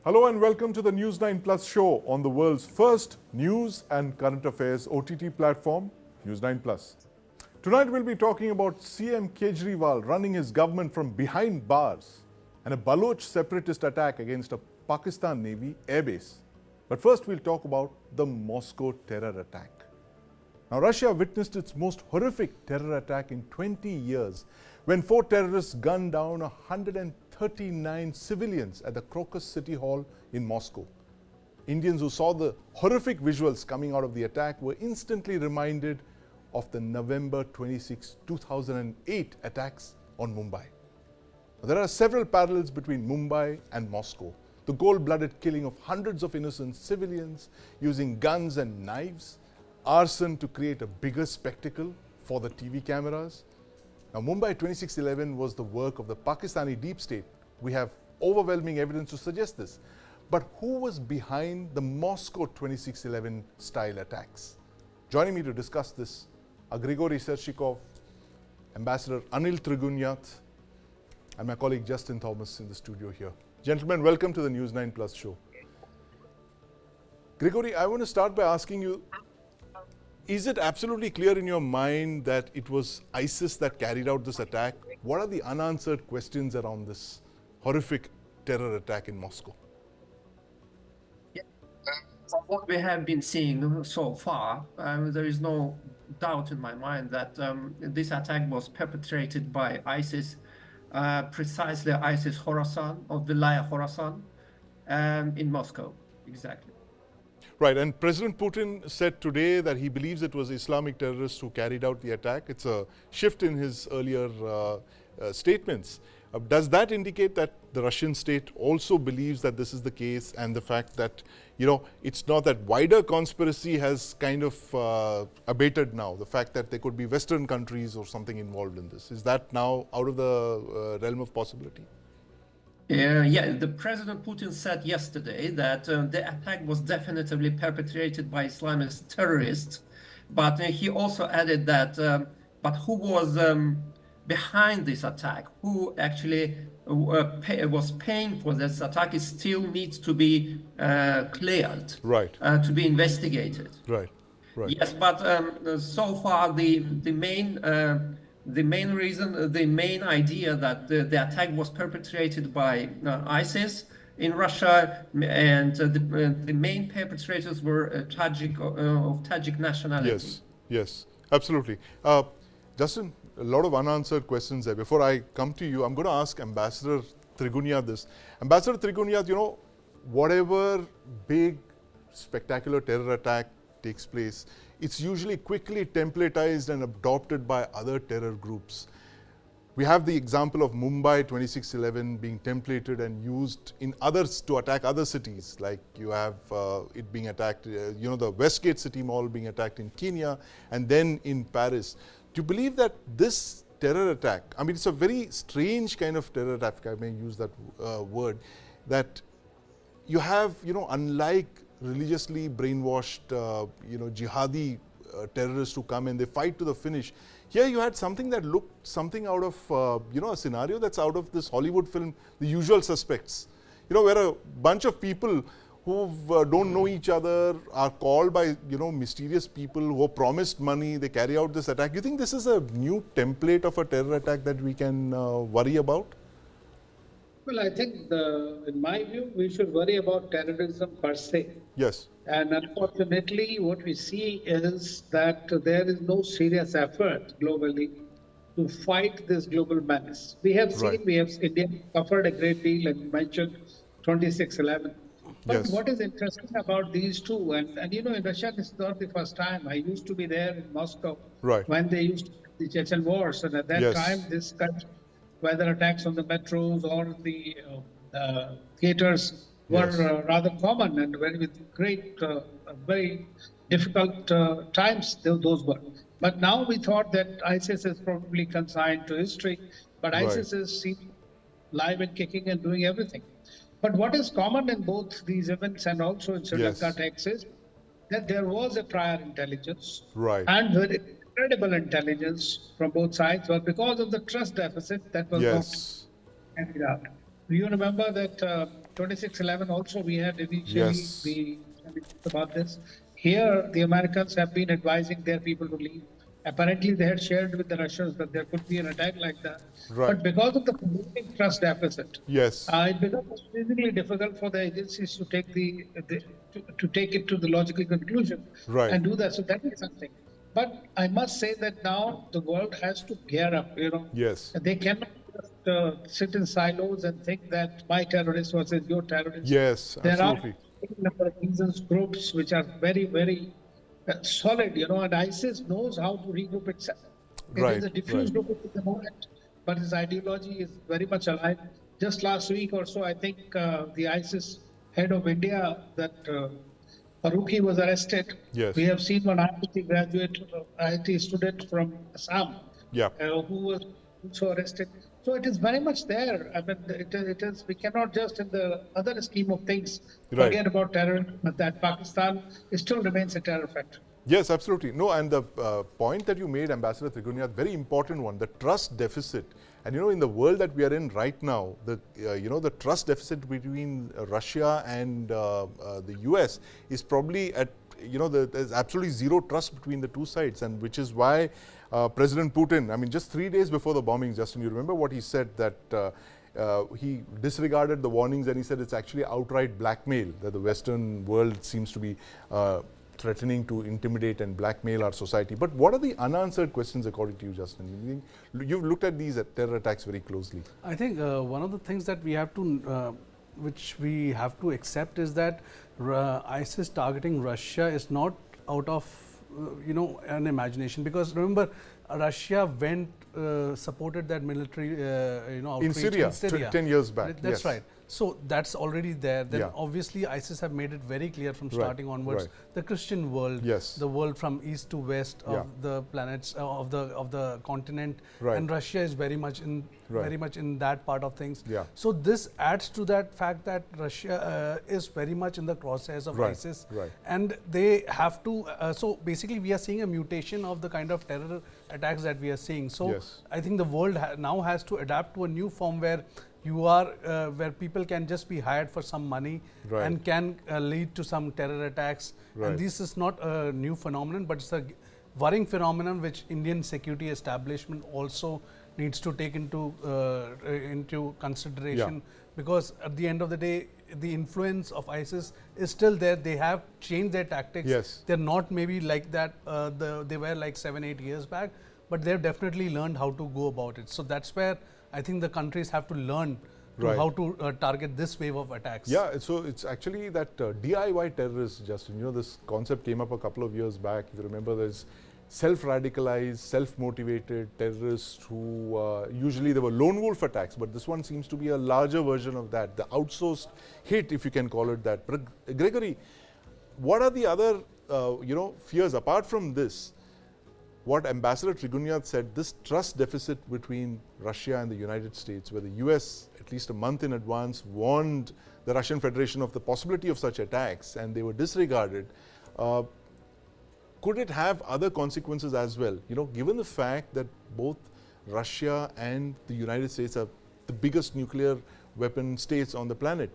Hello and welcome to the News9 Plus show on the world's first news and current affairs OTT platform, News9 Plus. Tonight we'll be talking about CM Kejriwal running his government from behind bars and a Baloch separatist attack against a Pakistan Navy airbase. But first we'll talk about the Moscow terror attack. Now Russia witnessed its most horrific terror attack in 20 years when 4 terrorists gunned down 139 civilians at the Crocus City Hall in Moscow. Indians who saw the horrific visuals coming out of the attack were instantly reminded of the November 26, 2008 attacks on Mumbai. There are several parallels between Mumbai and Moscow. The cold-blooded killing of hundreds of innocent civilians using guns and knives, arson to create a bigger spectacle for the TV cameras. Now, Mumbai 26/11 was the work of the Pakistani deep state. We have overwhelming evidence to suggest this. But who was behind the Moscow 26/11 style attacks? Joining me to discuss this are Grigori Serscikov, Ambassador Anil Trigunyat, and my colleague Justin Thomas in the studio here. Gentlemen, welcome to the News9 Plus show. Grigori, I want to start by asking you, is it absolutely clear in your mind that it was ISIS that carried out this attack? What are the unanswered questions around this horrific terror attack in Moscow? Yeah. From what we have been seeing so far, there is no doubt in my mind that this attack was perpetrated by ISIS, precisely ISIS Khorasan, of Vilayat Khorasan, in Moscow, exactly. Right, and President Putin said today that he believes it was Islamic terrorists who carried out the attack. It's a shift in his earlier statements. Does that indicate that the Russian state also believes that this is the case, and the fact that, it's not that wider conspiracy has kind of abated now, the fact that there could be Western countries or something involved in this? Is that now out of the realm of possibility? Yeah, the President Putin said yesterday that the attack was definitively perpetrated by Islamist terrorists, but he also added that, but who was behind this attack, who actually was paying for this attack, it still needs to be cleared, right, to be investigated. Right. Yes, but so far the main reason, the main idea that the attack was perpetrated by ISIS in Russia, and the main perpetrators were Tajik of Tajik nationality. Yes, absolutely. Justin, a lot of unanswered questions there. Before I come to you, I'm going to ask Ambassador Trigunyat this. Ambassador Trigunyat, whatever big, spectacular terror attack takes place, it's usually quickly templatized and adopted by other terror groups. We have the example of Mumbai 26/11 being templated and used in others to attack other cities, like you have it being attacked, the Westgate City Mall being attacked in Kenya, and then in Paris. Do you believe that this terror attack, I mean, it's a very strange kind of terror attack, if I may use that word, that you have, unlike religiously brainwashed, jihadi terrorists who come and they fight to the finish. Here you had something that looked something out of, a scenario that's out of this Hollywood film, The Usual Suspects. Where a bunch of people who don't know each other are called by, mysterious people who are promised money, they carry out this attack. Do you think this is a new template of a terror attack that we can worry about? Well, I think, in my view, we should worry about terrorism per se. Yes. And unfortunately, what we see is that there is no serious effort globally to fight this global menace. We have seen, India suffered a great deal, and you mentioned 26/11. But what is interesting about these two, and in Russia, this is not the first time. I used to be there in Moscow when they used the Chechen wars, and at that time, this country, whether attacks on the metros or the theaters were rather common, and with great, very difficult times those were. But now we thought that ISIS is probably consigned to history, but ISIS is seen live and kicking and doing everything. But what is common in both these events and also in Sri Lanka attacks is that there was a prior intelligence and very incredible intelligence from both sides, but because of the trust deficit that was not carried out. Do you remember that 26/11 also we had initially Yes. we about this. Here, the Americans have been advising their people to leave. Apparently, they had shared with the Russians that there could be an attack like that. Right. But because of the continuing trust deficit, Yes. it becomes extremely difficult for the agencies to take to take it to the logical conclusion Right. and do that. So that is something. But I must say that now the world has to gear up. Yes. They cannot just sit in silos and think that my terrorist versus your terrorist. Yes, There absolutely. are a number of reasons, groups which are very, very solid, and ISIS knows how to regroup itself. It is a diffused group at the moment, but its ideology is very much alive. Just last week or so, I think the ISIS head of India, that Faruqi, was arrested. Yes. We have seen one IIT graduate, IIT student from Assam, Yeah. who was also arrested. So it is very much there. I mean, it is. We cannot just, in the other scheme of things, Right. forget about terrorism. But that Pakistan still remains a terror factor. Yes, absolutely. No, and the point that you made, Ambassador Trigunya, very important one, the trust deficit. And in the world that we are in right now, the trust deficit between Russia and the US is probably at, there's absolutely zero trust between the two sides, and which is why President Putin, I mean, just 3 days before the bombings, Justin, you remember what he said, that he disregarded the warnings and he said it's actually outright blackmail, that the Western world seems to be threatening to intimidate and blackmail our society. But what are the unanswered questions according to you, Justin? You've looked at these terror attacks very closely. I think one of the things that we have to, which we have to accept, is that ISIS targeting Russia is not out of, an imagination. Because remember, Russia went, supported that military, outreach in Syria 10 years back. That's yes. right. So that's already there. Then Yeah. obviously ISIS have made it very clear from Right, starting onwards. right. The Christian world, Yes. the world from east to west of Yeah. the planets of the continent, Right. and Russia is very much in that part of things. Yeah. So this adds to that fact that Russia is very much in the crosshairs of Right, ISIS, right. and they have to. So basically, we are seeing a mutation of the kind of terror attacks that we are seeing. So Yes. I think the world now has to adapt to a new form where you are where people can just be hired for some money Right. and can lead to some terror attacks. Right. And this is not a new phenomenon, but it's a worrying phenomenon which Indian security establishment also needs to take into consideration. Yeah. Because at the end of the day, the influence of ISIS is still there. They have changed their tactics. Yes. They're not maybe like that. They were like 7-8 years back, but they've definitely learned how to go about it. So that's where I think the countries have to learn Right. how to target this wave of attacks. Yeah, so it's actually that DIY terrorists, Justin. This concept came up a couple of years back. If you remember, there's self-radicalized, self-motivated terrorists who usually they were lone wolf attacks, but this one seems to be a larger version of that, the outsourced hit, if you can call it that. But Grigori, what are the other fears apart from this? What Ambassador Trigunya said, this trust deficit between Russia and the United States, where the US, at least a month in advance, warned the Russian Federation of the possibility of such attacks, and they were disregarded. Could it have other consequences as well? Given the fact that both Russia and the United States are the biggest nuclear weapon states on the planet,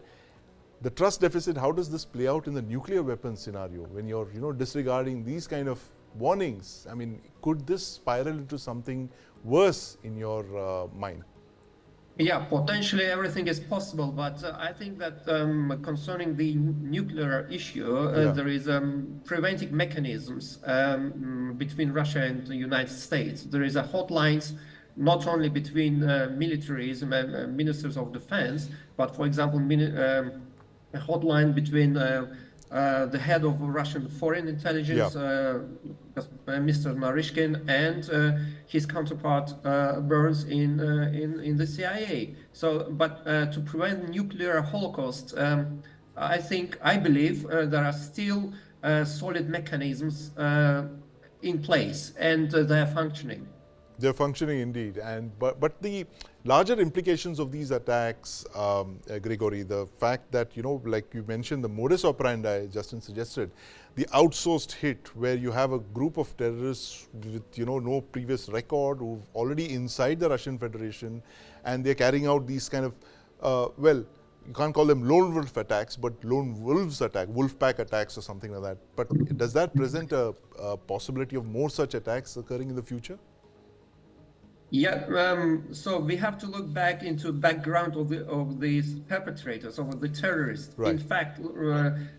the trust deficit, how does this play out in the nuclear weapons scenario when you're disregarding these kind of warnings? I mean, could this spiral into something worse in your mind? Yeah, potentially everything is possible, but I think that concerning the nuclear issue, Yeah. there is preventing mechanisms between Russia and the United States. There is a hotlines not only between militaries and ministers of defense, but for example, a hotline between the head of Russian foreign intelligence, Mr. Narishkin, and his counterpart Burns in the CIA. So, but to prevent nuclear holocaust, I believe there are still solid mechanisms in place, and they are functioning. They're functioning indeed, but the larger implications of these attacks, Grigori, the fact that like you mentioned, the modus operandi, Justin suggested, the outsourced hit, where you have a group of terrorists with no previous record, who've already inside the Russian Federation, and they're carrying out these kind of you can't call them lone wolf attacks, but lone wolves attack, wolf pack attacks or something like that. But does that present a possibility of more such attacks occurring in the future? Yeah, so we have to look back into background of these perpetrators, of the terrorists. Right. In fact,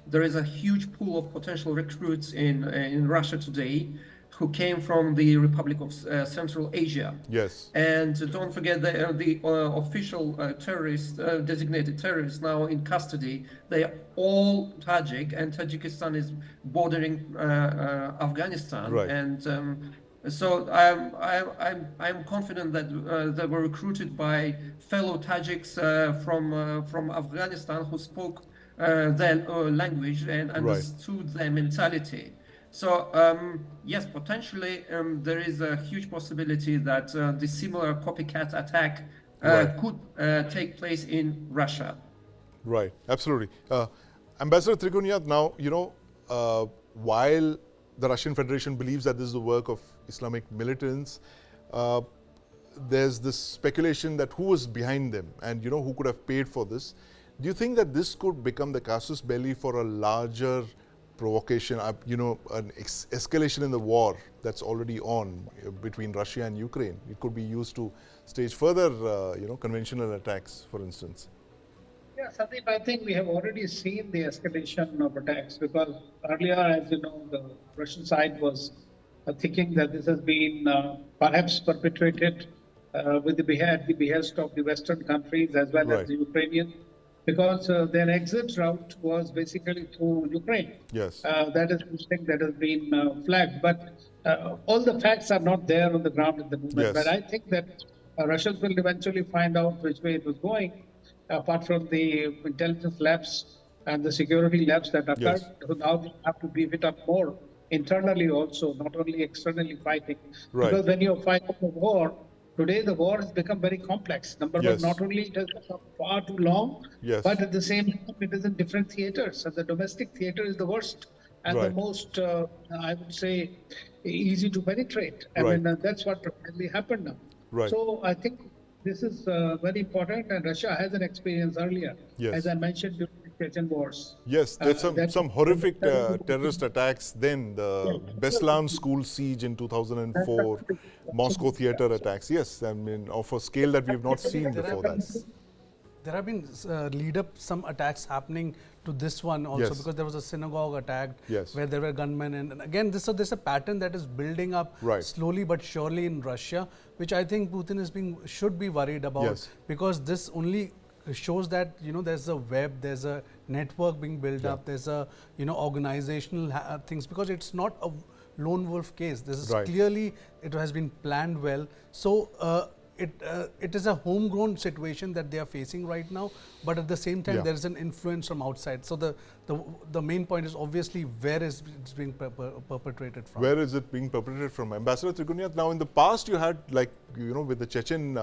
there is a huge pool of potential recruits in Russia today who came from the Republic of Central Asia. Yes. And don't forget the official terrorists, designated terrorists now in custody, they are all Tajik, and Tajikistan is bordering Afghanistan. Right. And so I'm confident that they were recruited by fellow Tajiks from Afghanistan who spoke their language and understood their mentality. So yes, potentially there is a huge possibility that the similar copycat attack could take place in Russia. Right, absolutely. Ambassador Trigoniat, now, while the Russian Federation believes that this is the work of Islamic militants, there's this speculation that who was behind them and, who could have paid for this. Do you think that this could become the casus belli for a larger provocation, an escalation in the war that's already on between Russia and Ukraine? It could be used to stage further, conventional attacks, for instance. Yeah, Sandeep, I think we have already seen the escalation of attacks, because earlier, as you know, the Russian side was thinking that this has been perhaps perpetrated with the behest of the Western countries as well as the Ukrainian, because their exit route was basically through Ukraine. Yes. That is something that has been flagged. But all the facts are not there on the ground at the moment. Yes. But I think that Russians will eventually find out which way it was going, apart from the intelligence labs and the security labs that occurred. Yes. So now they have to beef it up more internally also, not only externally fighting. Right. Because when you're fighting a war, today the war has become very complex. Number one, not only it has become far too long, but at the same time it is in different theaters. And the domestic theater is the worst and the most, I would say, easy to penetrate. I mean, that's what probably happened now. Right. So I think this is very important, and Russia has an experience earlier, as I mentioned, during the Chechen wars. Yes, there's some horrific terrorist attacks then, the Beslan school siege in 2004, Moscow theater attacks. Yes, I mean, of a scale that we've not seen before that. There have been lead-up some attacks happening to this one also, because there was a synagogue attack where there were gunmen, and again there's a pattern that is building up slowly but surely in Russia, which I think Putin should be worried about, because this only shows that there's a web, there's a network being built up, there's a organizational things, because it's not a lone wolf case. This is clearly, it has been planned well. So it is a homegrown situation that they are facing right now, but at the same time there is an influence from outside. So the main point is obviously where is it being perpetrated from? Where is it being perpetrated from? Ambassador Trigoniat, now in the past you had, like, with the Chechen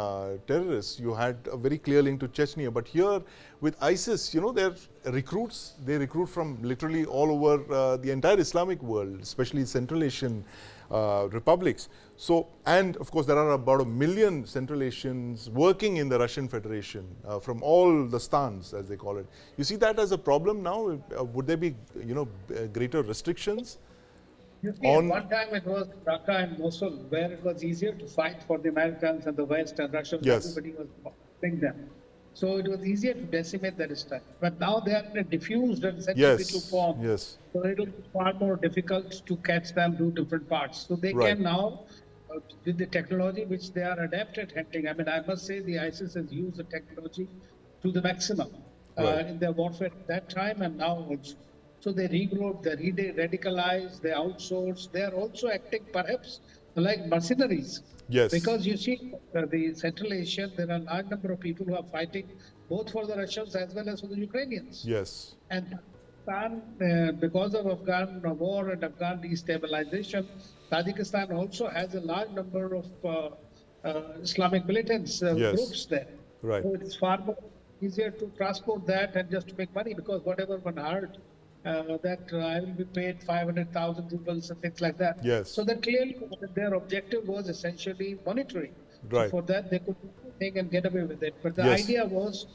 terrorists, you had a very clear link to Chechnya, but here with ISIS, they recruit from literally all over the entire Islamic world, especially Central Asian republics. So, and of course there are about 1 million Central Asians working in the Russian Federation from all the stans, as they call it. You see that as a problem now? Would there be, greater restrictions? You see, at one time it was Raqqa and Mosul, where it was easier to fight for the Americans and the West and Russians. Everybody was fighting them. So it was easier to decimate that time. But now they are in a diffused and centripetal form. So it will be far more difficult to catch them, do different parts. So they can now, with the technology which they are adept at handling, I mean, I must say the ISIS has used the technology to the maximum in their warfare at that time and now also. So they regroup, they radicalize, they outsource. They are also acting perhaps like mercenaries. Because you see, the Central Asian, there are a large number of people who are fighting both for the Russians as well as for the Ukrainians. And Pakistan, because of Afghan war and Afghan destabilization, Tajikistan also has a large number of Islamic militants groups there. So it's far more easier to transport that and just to make money, because whatever one heard, that I will be paid 500,000 rubles and things like that. So that clearly their objective was essentially monetary. So for that they could take and get away with it. But the idea was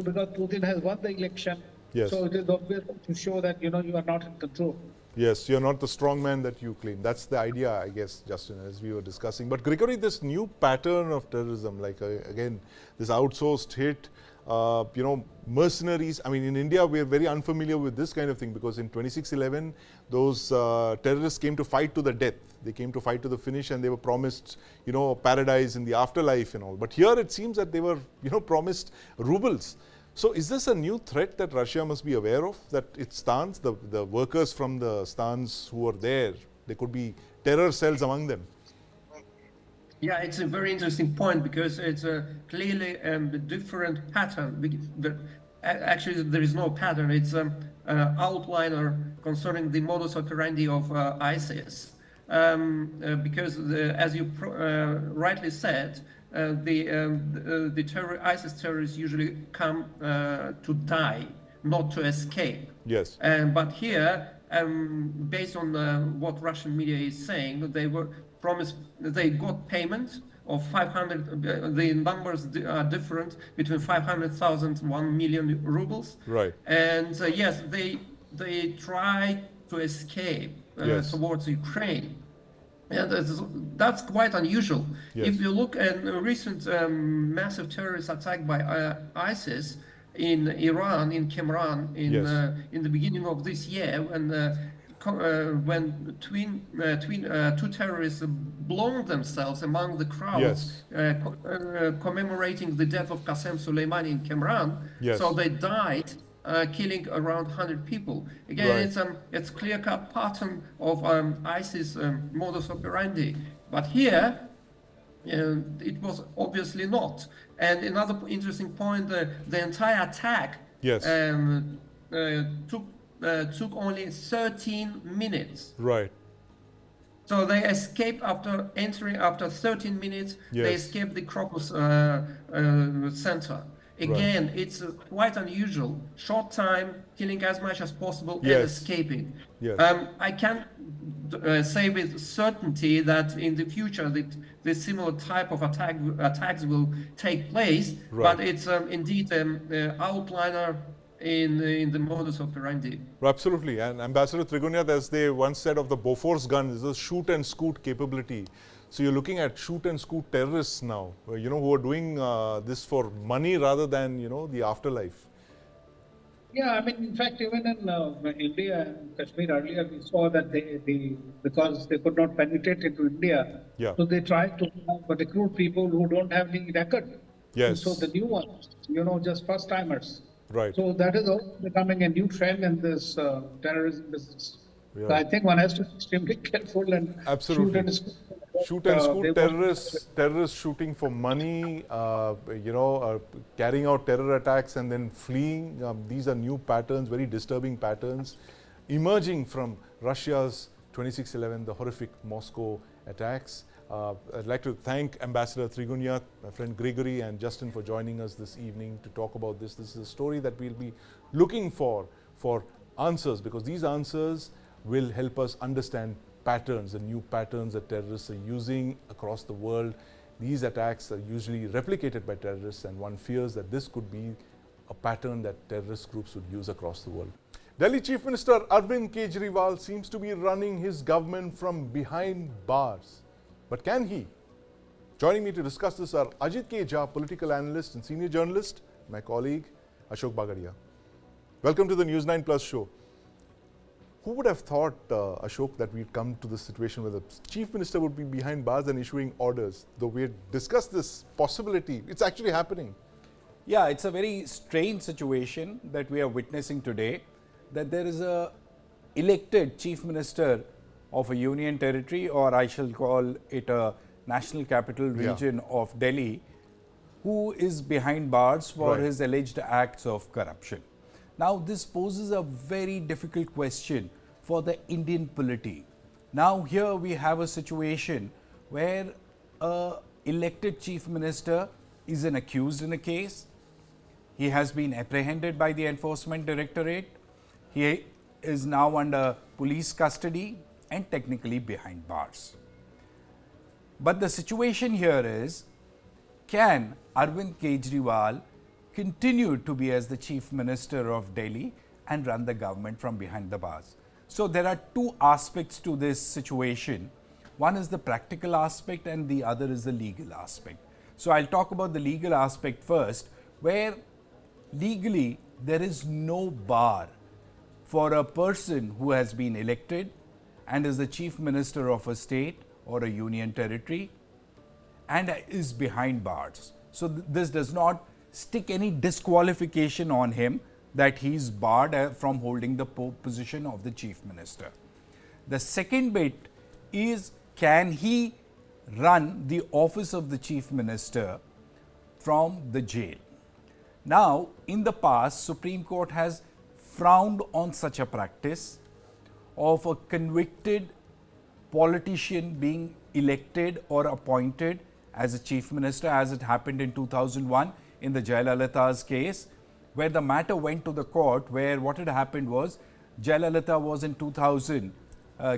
because Putin has won the election. Yes. So it is obvious to show that, you are not in control. Yes, you're not the strong man that you claim. That's the idea, I guess, Justin, as we were discussing. But Grigori, this new pattern of terrorism, like again, this outsourced hit, mercenaries. I mean, in India, we're very unfamiliar with this kind of thing because in 26/11, those terrorists came to fight to the death. They came to fight to the finish, and they were promised, paradise in the afterlife and all. But here it seems that they were, promised rubles. So is this a new threat that Russia must be aware of, that its stance, the workers from the stance who are there, there could be terror cells among them? Yeah, it's a very interesting point because it's clearly a different pattern. Actually, there is no pattern. It's an outliner concerning the modus operandi of ISIS. Because, as you rightly said, ISIS terrorists usually come to die, not to escape. Yes. But here, based on what Russian media is saying, they were promised, they got payment of 500. The numbers are different between 500,000 and 1 million rubles. Right. And yes, they try to escape Yes. towards Ukraine. And that's quite unusual. Yes. If you look at a recent massive terrorist attack by ISIS in Iran, in Qumran, Yes. In the beginning of this year, when two terrorists blown themselves among the crowds, commemorating the death of Qasem Soleimani in Qumran. Yes. So they died, killing around 100 people. Again, Right. it's clear-cut pattern of ISIS modus operandi. But here, it was obviously not. And another interesting point, the entire attack Yes. took only 13 minutes. Right. So they escaped after 13 minutes. They Yes. escaped the Crocus Center. Again, it's quite unusual. Short time, killing as much as possible and Yes. escaping. Yes. I can't say with certainty that in the future this similar type of attacks will take place, Right. but it's indeed an outliner in the modus operandi. Absolutely. And Ambassador Trigoniath, as they once said of the Bofors gun, is a shoot and scoot capability. So you're looking at shoot and scoot terrorists now, who are doing this for money rather than, the afterlife. Yeah, I mean, in fact, even in India and Kashmir earlier, we saw that because they could not penetrate into India, Yeah. so they tried to recruit people who don't have any record. Yes. So the new ones, just first timers. Right. So that is also becoming a new trend in this terrorism business. Yeah. So I think one has to be extremely careful and Absolutely. Shoot and scoot they terrorists shooting for money, carrying out terror attacks and then fleeing. These are new patterns, very disturbing patterns, emerging from Russia's 26/11, the horrific Moscow attacks. I'd like to thank Ambassador Trigoniath, my friend Grigori and Justin for joining us this evening to talk about this. This is a story that we'll be looking for answers, because these answers will help us understand patterns, the new patterns that terrorists are using across the world. These attacks are usually replicated by terrorists, and one fears that this could be a pattern that terrorist groups would use across the world. Delhi Chief Minister Arvind Kejriwal seems to be running his government from behind bars. But can he? Joining me to discuss this are Ajit K. Jha, political analyst and senior journalist, my colleague Ashok Bagadia. Welcome to the News 9 Plus show. Who would have thought, Ashok, that we'd come to this situation where the Chief Minister would be behind bars and issuing orders? Though we had discussed this possibility, it's actually happening. Yeah, it's a very strange situation that we are witnessing today, that there is a elected Chief Minister of a union territory, or I shall call it a national capital region of Delhi, who is behind bars for his alleged acts of corruption. Now, this poses a very difficult question for the Indian polity. Now, here we have a situation where a elected Chief Minister is an accused in a case. He has been apprehended by the Enforcement Directorate. He is now under police custody and technically behind bars. But the situation here is, can Arvind Kejriwal continue to be as the Chief Minister of Delhi and run the government from behind the bars. So there are two aspects to this situation. One is the practical aspect and the other is the legal aspect. So I'll talk about the legal aspect first, where legally there is no bar for a person who has been elected and is the Chief Minister of a state or a union territory and is behind bars. So this does not stick any disqualification on him that he is barred from holding the position of the Chief Minister. The second bit is, can he run the office of the Chief Minister from the jail? Now, in the past, Supreme Court has frowned on such a practice of a convicted politician being elected or appointed as a Chief Minister, as it happened in 2001 in the Jayalalitha's case, where the matter went to the court, where what had happened was Jayalalitha was in 2000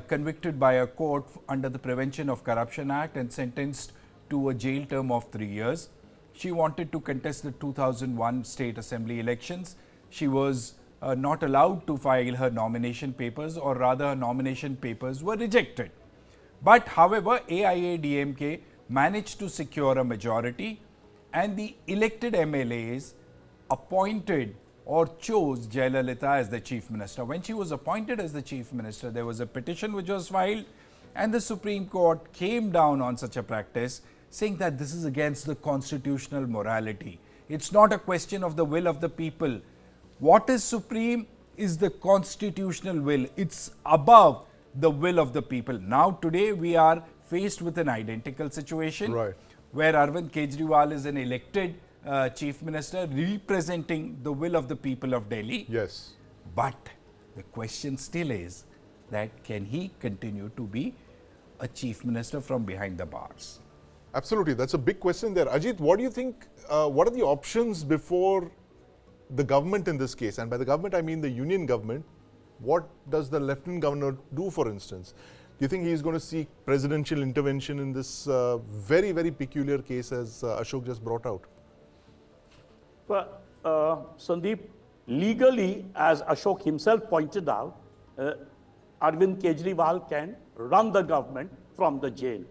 convicted by a court under the Prevention of Corruption Act and sentenced to a jail term of 3 years. She wanted to contest the 2001 state assembly elections. She was not allowed to file her nomination papers, or rather her nomination papers were rejected. But however, AIADMK managed to secure a majority and the elected MLAs appointed or chose Jayalalitha as the Chief Minister. When she was appointed as the Chief Minister, there was a petition which was filed and the Supreme Court came down on such a practice, saying that this is against the constitutional morality. It's not a question of the will of the people. What is supreme is the constitutional will. It's above the will of the people. Now today we are faced with an identical situation, Right. where Arvind Kejriwal is an elected Chief Minister representing the will of the people of Delhi. Yes. But the question still is that can he continue to be a Chief Minister from behind the bars? Absolutely. That's a big question there. Ajit, what do you think, what are the options before the government in this case? And by the government, I mean the union government. What does the Lieutenant Governor do, for instance? Do you think he is going to seek presidential intervention in this very, very peculiar case, as Ashok just brought out? Well, Sandeep, legally, as Ashok himself pointed out, Arvind Kejriwal can run the government from the jail.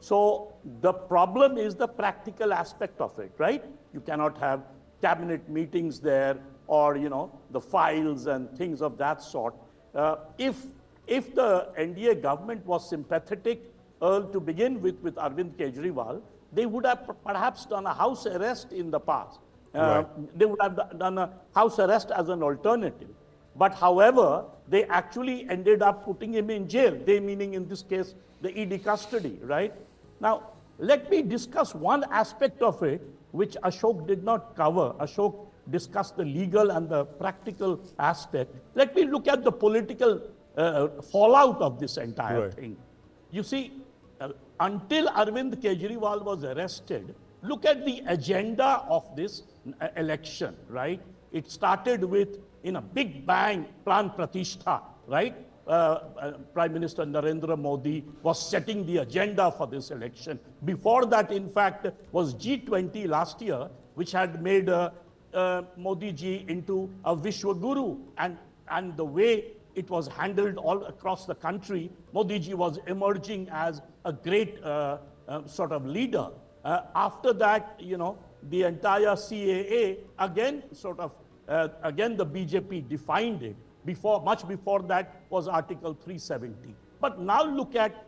So the problem is the practical aspect of it, right? You cannot have cabinet meetings there, or the files and things of that sort. If the NDA government was sympathetic to begin with Arvind Kejriwal, they would have perhaps done a house arrest in the past. Right. They would have done a house arrest as an alternative. But however, they actually ended up putting him in jail. They meaning in this case, the ED custody, right? Now, let me discuss one aspect of it, which Ashok did not cover. Ashok discussed the legal and the practical aspect. Let me look at the political fallout of this entire thing. You see, until Arvind Kejriwal was arrested, look at the agenda of this election, right? It started with, in a big bang, Pran Pratishtha, right? Prime Minister Narendra Modi was setting the agenda for this election. Before that, in fact, was G20 last year, which had made Modi ji into a Vishwa Guru, and the way it was handled all across the country, Modi ji was emerging as a great sort of leader. After that, the entire CAA, again, again the BJP defined it. Much before that was Article 370. But now look at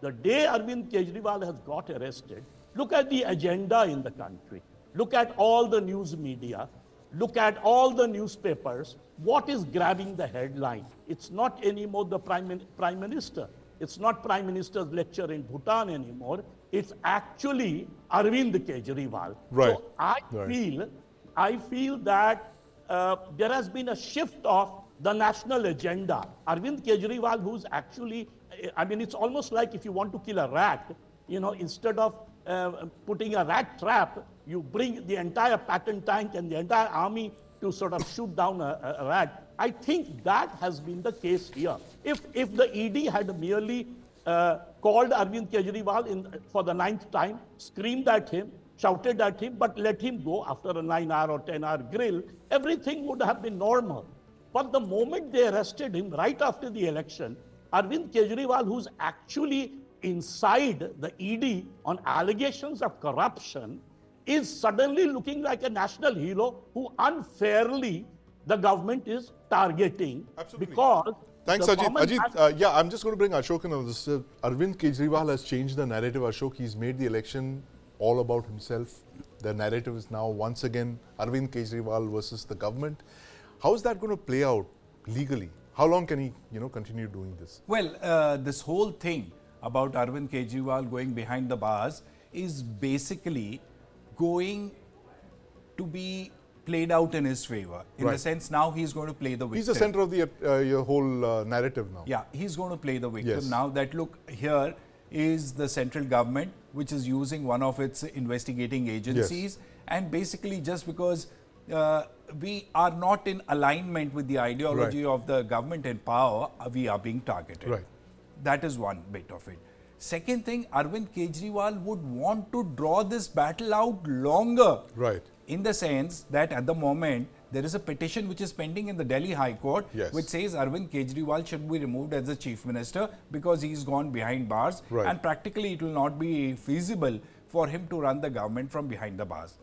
the day Arvind Kejriwal has got arrested, look at the agenda in the country. Look at all the news media. Look at all the newspapers. What is grabbing the headline? It's not anymore the Prime Minister. It's not Prime Minister's lecture in Bhutan anymore. It's actually Arvind Kejriwal. Right. So I feel that there has been a shift of the national agenda. Arvind Kejriwal, who's actually, it's almost like if you want to kill a rat, instead of putting a rat trap, you bring the entire Patton tank and the entire army to sort of shoot down a rat. I think that has been the case here. If the ED had merely called Arvind Kejriwal for the 9th time, screamed at him, shouted at him, but let him go after a 9-hour or 10-hour grill, everything would have been normal. But the moment they arrested him right after the election, Arvind Kejriwal, who's actually inside the ED on allegations of corruption, is suddenly looking like a national hero who unfairly the government is targeting. Absolutely. Because Thanks, the Ajit. common Ajit, yeah, I'm just going to bring Ashok in on this. Arvind Kejriwal has changed the narrative, Ashok. He's made the election all about himself. The narrative is now once again Arvind Kejriwal versus the government. How is that going to play out legally? How long can he, continue doing this? Well, this whole thing about Arvind Kejriwal going behind the bars is basically going to be played out in his favor. In the sense now he's going to play the victim. He's the center of the your whole narrative now. Yeah, he's going to play the victim Yes. now that look, here is the central government which is using one of its investigating agencies and basically just because we are not in alignment with the ideology of the government in power, we are being targeted. Right. That is one bit of it. Second thing, Arvind Kejriwal would want to draw this battle out longer. Right. In the sense that at the moment, there is a petition which is pending in the Delhi High Court, Yes. which says Arvind Kejriwal should be removed as the chief minister because he's gone behind bars. Right. And practically it will not be feasible for him to run the government from behind the bars.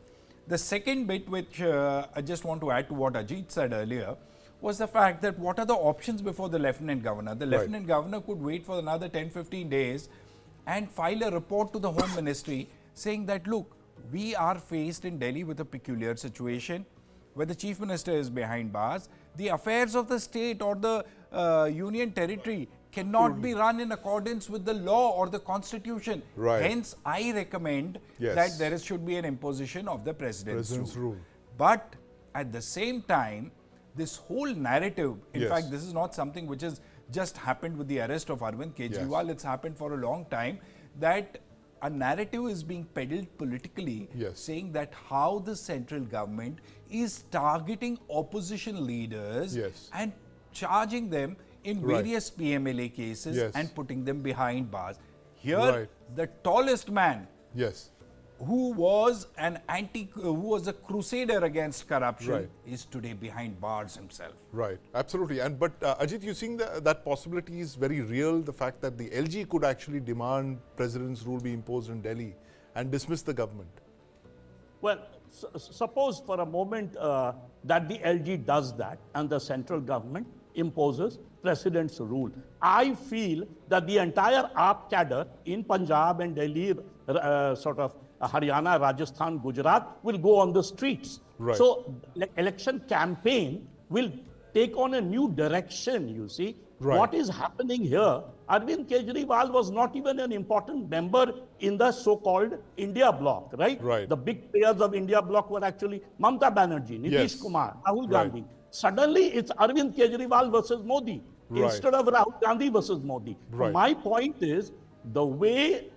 The second bit which I just want to add to what Ajit said earlier was the fact that what are the options before the Lieutenant Governor? The Lieutenant Governor could wait for another 10-15 days and file a report to the Home Ministry saying that, look, we are faced in Delhi with a peculiar situation where the Chief Minister is behind bars. The affairs of the state or the union territory cannot be run in accordance with the law or the constitution. Right. Hence, I recommend that there should be an imposition of the President's rule. But at the same time, this whole narrative, in fact, this is not something which has just happened with the arrest of Arvind Kejriwal. It's happened for a long time, that a narrative is being peddled politically, saying that how the central government is targeting opposition leaders and charging them in various PMLA cases and putting them behind bars. Here, the tallest man, who was who was a crusader against corruption, is today behind bars himself. Right, absolutely. And but Ajit, you think that possibility is very real? The fact that the LG could actually demand President's rule be imposed in Delhi and dismiss the government. Well, suppose for a moment that the LG does that and the central government imposes President's rule. I feel that the entire AAP cadre in Punjab and Delhi, Haryana, Rajasthan, Gujarat will go on the streets. Right. So election campaign will take on a new direction, you see. Right. What is happening here, Arvind Kejriwal was not even an important member in the so-called India bloc, right? Right. The big players of India bloc were actually Mamata Banerjee, Nitish Kumar, Rahul Gandhi. Suddenly it's Arvind Kejriwal versus Modi instead of Rahul Gandhi versus Modi. Right. My point is the way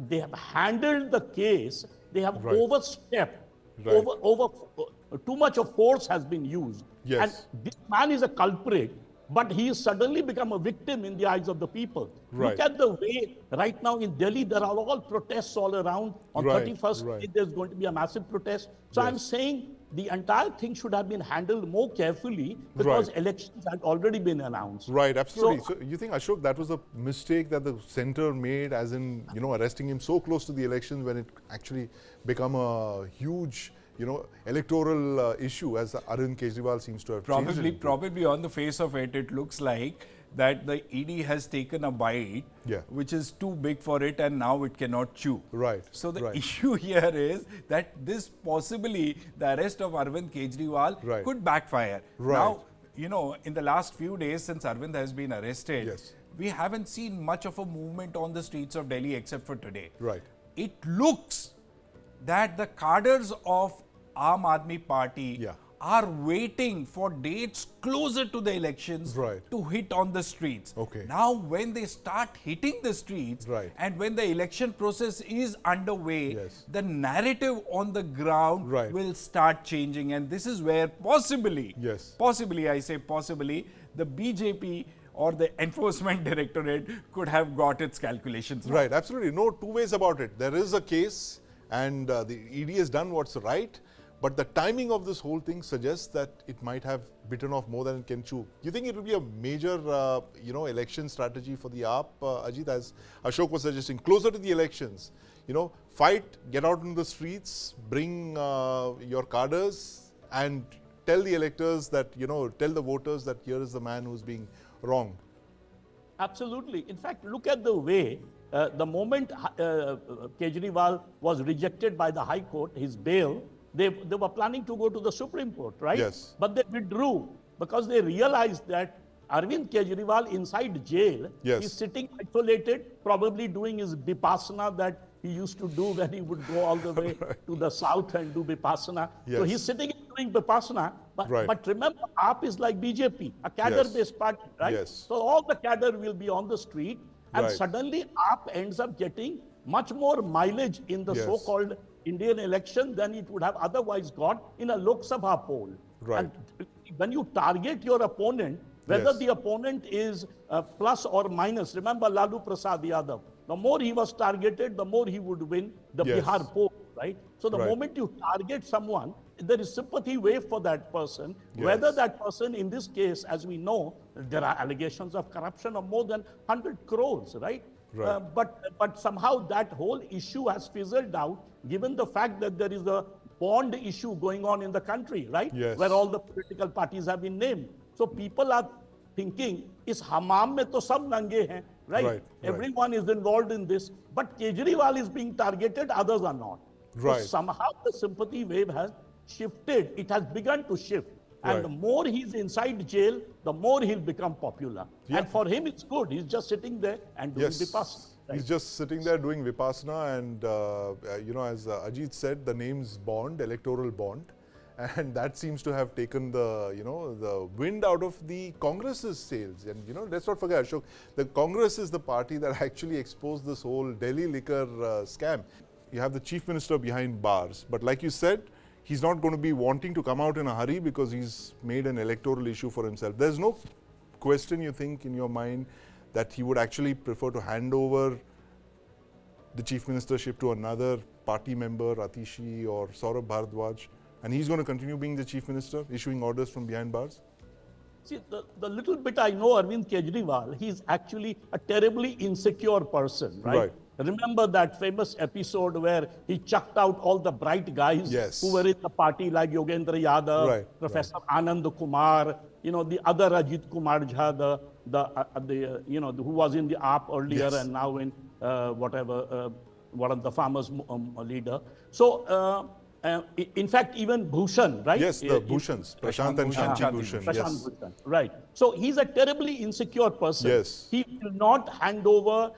they have handled the case, they have overstepped. Too much of force has been used. And this man is a culprit, but he has suddenly become a victim in the eyes of the people. Look at the way right now in Delhi, there are all protests all around. On 31st, there's going to be a massive protest. So I'm saying the entire thing should have been handled more carefully because elections had already been announced. Right, absolutely. So you think, Ashok, that was a mistake that the center made, as in, arresting him so close to the elections when it actually become a huge, electoral issue, as Arvind Kejriwal seems to have changed. Probably on the face of it, it looks like that the ED has taken a bite which is too big for it and now it cannot chew. Right. So the issue here is that this possibly, the arrest of Arvind Kejriwal could backfire. Now, in the last few days since Arvind has been arrested, we haven't seen much of a movement on the streets of Delhi except for today. Right. It looks that the cadres of Aam Aadmi Party are waiting for dates closer to the elections to hit on the streets. Now, when they start hitting the streets and when the election process is underway, the narrative on the ground will start changing. And this is where possibly, I say possibly, the BJP or the Enforcement Directorate could have got its calculations right. Absolutely. No two ways about it. There is a case and the ED has done what's right. But the timing of this whole thing suggests that it might have bitten off more than it can chew. You think it will be a major, election strategy for the AAP, Ajit, as Ashok was suggesting, closer to the elections? Fight, get out into the streets, bring your cadres, and tell the electors that, tell the voters that here is the man who's being wronged. Absolutely. In fact, look at the way the moment Kejriwal was rejected by the High Court, his bail, they were planning to go to the Supreme Court, right? Yes. But they withdrew because they realized that Arvind Kejriwal inside jail Yes. is sitting isolated, probably doing his vipassana that he used to do when he would go all the way to the south and do vipassana. So Yes. he's sitting and doing vipassana. Right. But remember, AAP is like BJP, a cadre-based party, right? Yes. So all the cadre will be on the street, and Right. suddenly AAP ends up getting much more mileage in the Yes. so-called Indian election than it would have otherwise got in a Lok Sabha poll. Right. And when you target your opponent, whether Yes. the opponent is plus or minus, remember Lalu Prasad Yadav, the more he was targeted, the more he would win the Yes. Bihar poll, right? So the Right. moment you target someone, there is sympathy wave for that person, Yes. whether that person, in this case, as we know, there are allegations of corruption of more than 100 crores, right? Right. But somehow that whole issue has fizzled out, given the fact that there is a bond issue going on in the country, right? Yes. Where all the political parties have been named. So people are thinking, is hammam mein to sab nange hain, right? Right. Everyone is involved in this, but Kejriwal is being targeted, others are not. Right. So somehow the sympathy wave has shifted. It has begun to shift. And Right. the more he's inside jail, the more he'll become popular. Yeah. And for him, it's good. He's just sitting there and doing vipassana. Right? He's just sitting there doing vipassana, and as Ajit said, the name's bond, electoral bond, and that seems to have taken the wind out of the Congress's sails. And let's not forget, Ashok, the Congress is the party that actually exposed this whole Delhi liquor scam. You have the chief minister behind bars, but like you said, he's not going to be wanting to come out in a hurry because he's made an electoral issue for himself. There's no question, you think, in your mind that he would actually prefer to hand over the chief ministership to another party member, Atishi or Saurabh Bharadwaj, and he's going to continue being the chief minister, issuing orders from behind bars? See, the little bit I know Arvind Kejriwal, he's actually a terribly insecure person, right? Right. Remember that famous episode where he chucked out all the bright guys Yes. who were in the party, like Yogendra Yadav, Right, Professor Anand Kumar, the other Ajit Kumar Jha, who was in the AAP earlier Yes. and now in one of the farmers' leader. So, in fact, even Bhushan, right? Yes, the Bhushans, Prashant and Shanti Bhushan. Prashant Yes. Bhushan, right. So he's a terribly insecure person. Yes. He will not hand over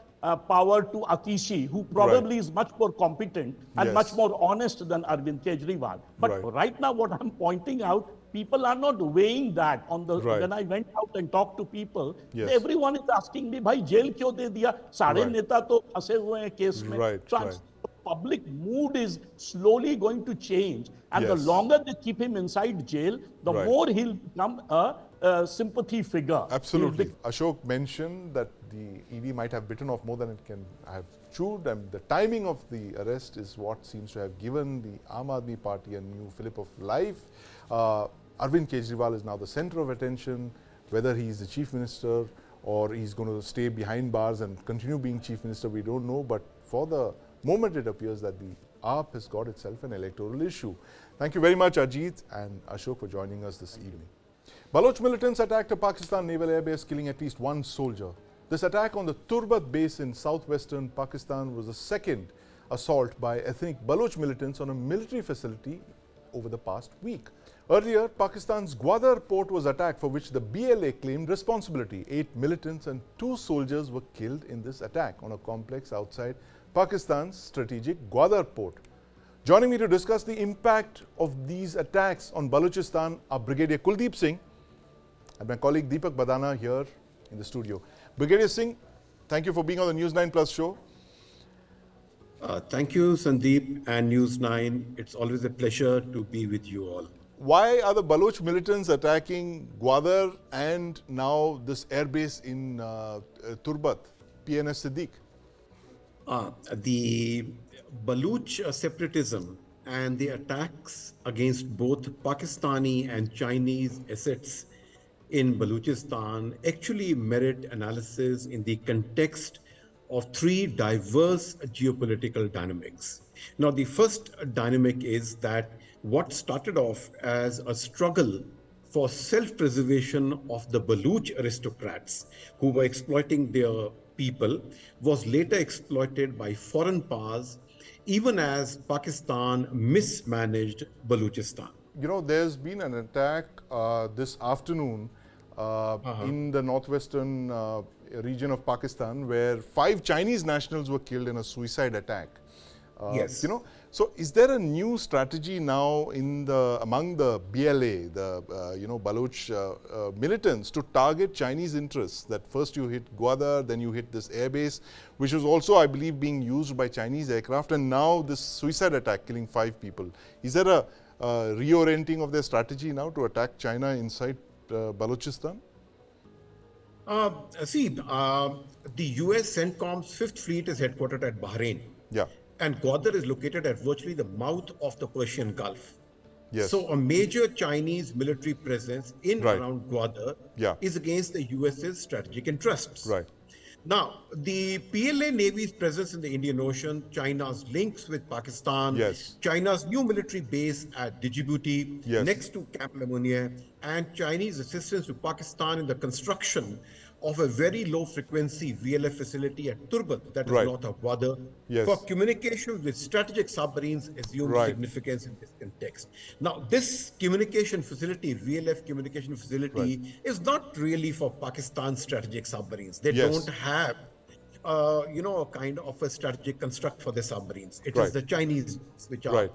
power to Atishi, who probably is much more competent and Yes. much more honest than Arvind Kejriwal. But right now, what I'm pointing out, people are not weighing that on the. Right. When I went out and talked to people, Yes. everyone is asking me, "Bhai, jail क्यों दे दिया? सारे Right. नेता तो फंसे हुए हैं case में." Right, So I'm right. the public mood is slowly going to change, and the Yes. longer they keep him inside jail, the Right. more he'll become a sympathy figure. Absolutely. He'll Ashok mentioned that the ED might have bitten off more than it can have chewed, and the timing of the arrest is what seems to have given the Aam Aadmi Party a new fillip of life. Arvind Kejriwal is now the center of attention, whether he is the chief minister or he's going to stay behind bars and continue being chief minister, we don't know. But for the moment, it appears that the AAP has got itself an electoral issue. Thank you very much, Ajit and Ashok, for joining us this evening. Baloch militants attacked a Pakistan naval airbase, killing at least one soldier. This attack on the Turbat base in southwestern Pakistan was the second assault by ethnic Baloch militants on a military facility over the past week. Earlier, Pakistan's Gwadar port was attacked, for which the BLA claimed responsibility. 8 militants and 2 soldiers were killed in this attack on a complex outside Pakistan's strategic Gwadar port. Joining me to discuss the impact of these attacks on Balochistan are Brigadier Kuldeep Singh and my colleague Deepak Badana here in the studio. Brigadier Singh, thank you for being on the News9 Plus show. Thank you, Sandeep and News9. It's always a pleasure to be with you all. Why are the Baloch militants attacking Gwadar and now this airbase in Turbat, PNS Siddiq? Baluch separatism and the attacks against both Pakistani and Chinese assets in Balochistan actually merit analysis in the context of three diverse geopolitical dynamics. Now, the first dynamic is that what started off as a struggle for self-preservation of the Baluch aristocrats who were exploiting their people was later exploited by foreign powers, even as Pakistan mismanaged Balochistan. You know, there's been an attack this afternoon in the northwestern region of Pakistan where 5 Chinese nationals were killed in a suicide attack. Yes. You know, so is there a new strategy now in among the BLA, the Baloch militants to target Chinese interests? That first you hit Gwadar, then you hit this airbase, which was also, I believe, being used by Chinese aircraft, and now this suicide attack killing 5 people. Is there a reorienting of their strategy now to attack China inside Balochistan? The US CENTCOM's 5th Fleet is headquartered at Bahrain. Yeah. And Gwadar is located at virtually the mouth of the Persian Gulf. Yes. So a major Chinese military presence in around Gwadar is against the US's strategic interests. Right. Now, the PLA Navy's presence in the Indian Ocean, China's links with Pakistan, China's new military base at Djibouti next to Camp Lemonnier, and Chinese assistance to Pakistan in the construction of a very low frequency VLF facility at Turbat, that is north of Gwadar, for communication with strategic submarines assumes significance in this context. Now, this communication facility, VLF communication facility, is not really for Pakistan strategic submarines. They don't have a kind of a strategic construct for the submarines. It is the Chinese, which are,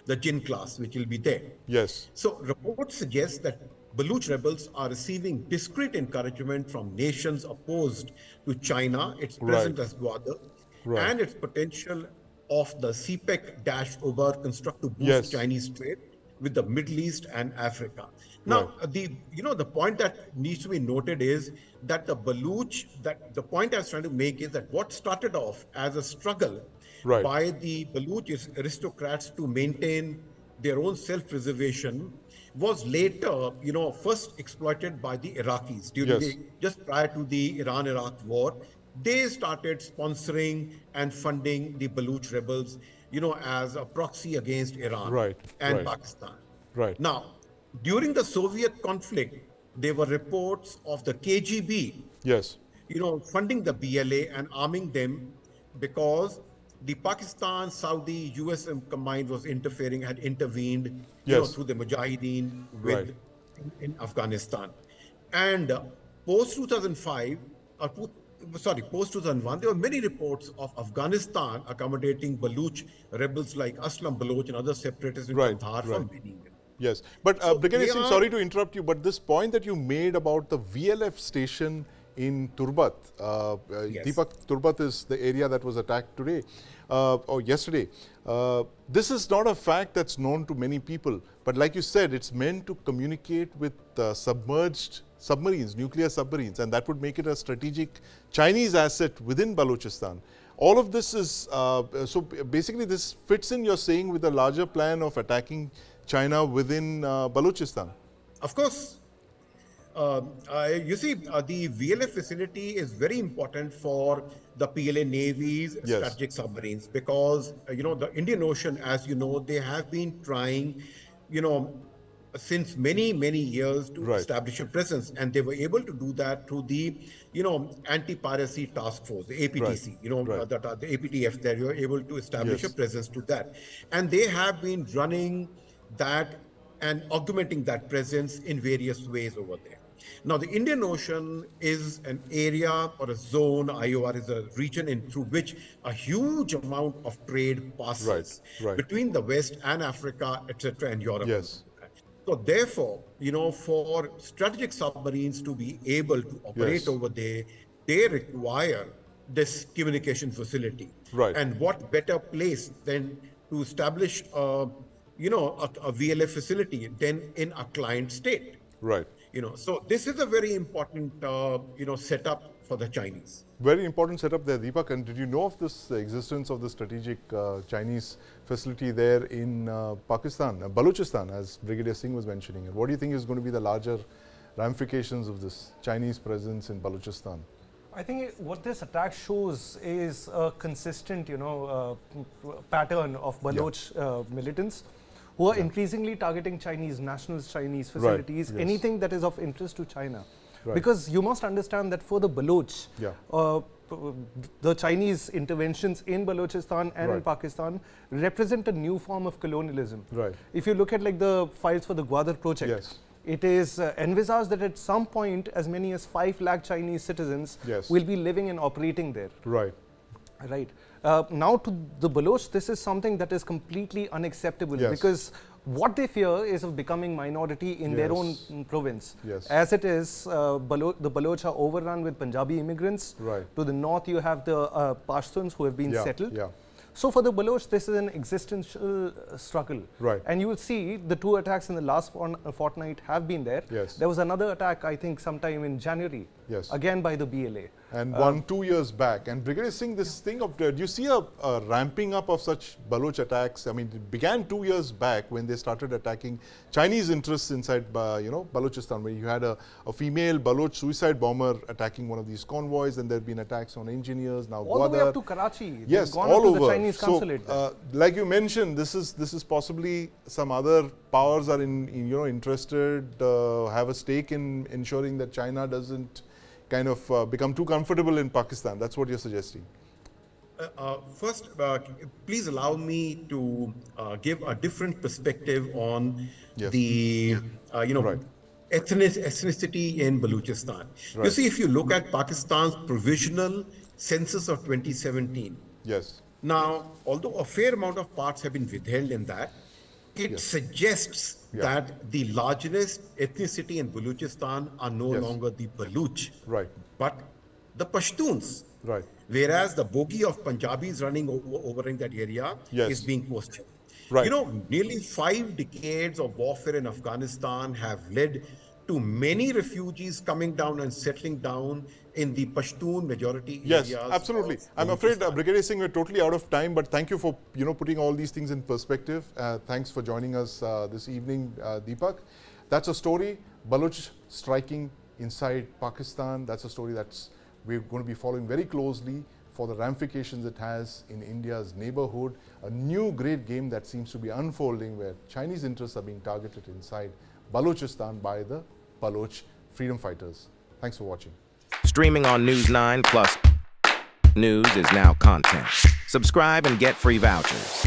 the Jin class, which will be there. Yes. So reports suggest that Baluch rebels are receiving discrete encouragement from nations opposed to China, its presence as Gwadar, and its potential of the CPEC-Ober construct to boost Chinese trade with the Middle East and Africa. Now, the point that needs to be noted is that the point I was trying to make is that what started off as a struggle by the Baluch aristocrats to maintain their own self-preservation was later, first exploited by the Iraqis during just prior to the Iran-Iraq war. They started sponsoring and funding the Baluch rebels, as a proxy against Iran and Pakistan. Now, during the Soviet conflict, there were reports of the KGB, funding the BLA and arming them because the Pakistan, Saudi, US combined was had intervened, through the Mujahideen in Afghanistan. And post 2005, post 2001, there were many reports of Afghanistan accommodating Baluch rebels like Aslam Baloch and other separatists in Kandahar for many years. Yes, but Brigadier Singh, sorry to interrupt you, but this point that you made about the VLF station in Turbat, Deepak, Turbat is the area that was attacked today or yesterday. This is not a fact that's known to many people, but like you said, it's meant to communicate with submerged submarines, nuclear submarines, and that would make it a strategic Chinese asset within Balochistan. All of this is, so basically this fits in, you're saying, with a larger plan of attacking China within Balochistan. Of course. You see, the VLF facility is very important for the PLA Navy's strategic submarines because, the Indian Ocean, as you know, they have been trying, since many, many years to establish a presence. And they were able to do that through the, Anti-Piracy Task Force, the APTC, the APTF, that you are able to establish a presence to that. And they have been running that and augmenting that presence in various ways over there. Now, the Indian Ocean is an area or a zone, IOR is a region through which a huge amount of trade passes between the West and Africa, etc., and Europe. So therefore, for strategic submarines to be able to operate over there, they require this communication facility. And what better place than to establish a VLF facility than in a client state. So this is a very important, setup for the Chinese. Very important setup there, Deepak. And did you know of this existence of the strategic Chinese facility there in Pakistan, Balochistan, as Brigadier Singh was mentioning? And what do you think is going to be the larger ramifications of this Chinese presence in Balochistan? I think what this attack shows is a consistent, pattern of Baloch militants who are increasingly targeting Chinese, nationalist Chinese facilities, Yes. anything that is of interest to China. Right. Because you must understand that for the Baloch, the Chinese interventions in Balochistan and in Pakistan represent a new form of colonialism. Right. If you look at like the files for the Gwadar project, Yes. it is envisaged that at some point as many as 5 lakh Chinese citizens Yes. will be living and operating there. Right. Right. Now to the Baloch, this is something that is completely unacceptable Yes. because what they fear is of becoming minority in their own province. Yes. As it is, the Baloch are overrun with Punjabi immigrants. Right. To the north, you have the Pashtuns who have been settled. Yeah. So for the Baloch, this is an existential struggle. Right. And you will see the 2 attacks in the last fortnight have been there. Yes. There was another attack, I think, sometime in January. Yes. Again by the BLA. And 2 years back. And Brigadier Singh, this thing of, do you see a ramping up of such Baloch attacks? I mean, it began 2 years back when they started attacking Chinese interests inside, Balochistan, where you had a female Baloch suicide bomber attacking one of these convoys, and there have been attacks on engineers, now All the way Gwadar. up to Karachi. They've Yes, gone all up to over. the Chinese consulate there. So, like you mentioned, this is possibly some other powers are interested, have a stake in ensuring that China doesn't kind of become too comfortable in Pakistan. That's what you're suggesting. First, please allow me to give a different perspective on Yes. the, Right. ethnicity in Balochistan. You Right. see, if you look at Pakistan's provisional census of 2017, Yes. now, although a fair amount of parts have been withheld in that, it suggests that the largest ethnicity in Balochistan are no longer the Baloch, Right. but the Pashtuns. Right. Whereas the bogey of Punjabis running over in that area Yes. is being questioned. Right. Nearly 5 decades of warfare in Afghanistan have led to many refugees coming down and settling down in the Pashtun majority Yes, areas. absolutely. of I'm afraid, Balochistan. Brigadier Singh, we're totally out of time, but thank you for putting all these things in perspective. Thanks for joining us this evening, Deepak. That's a story, Baloch striking inside Pakistan. That's a story we're going to be following very closely for the ramifications it has in India's neighborhood. A new great game that seems to be unfolding where Chinese interests are being targeted inside Balochistan by the Baloch freedom fighters. Thanks for watching. Streaming on News9 Plus. News is now content. Subscribe and get free vouchers.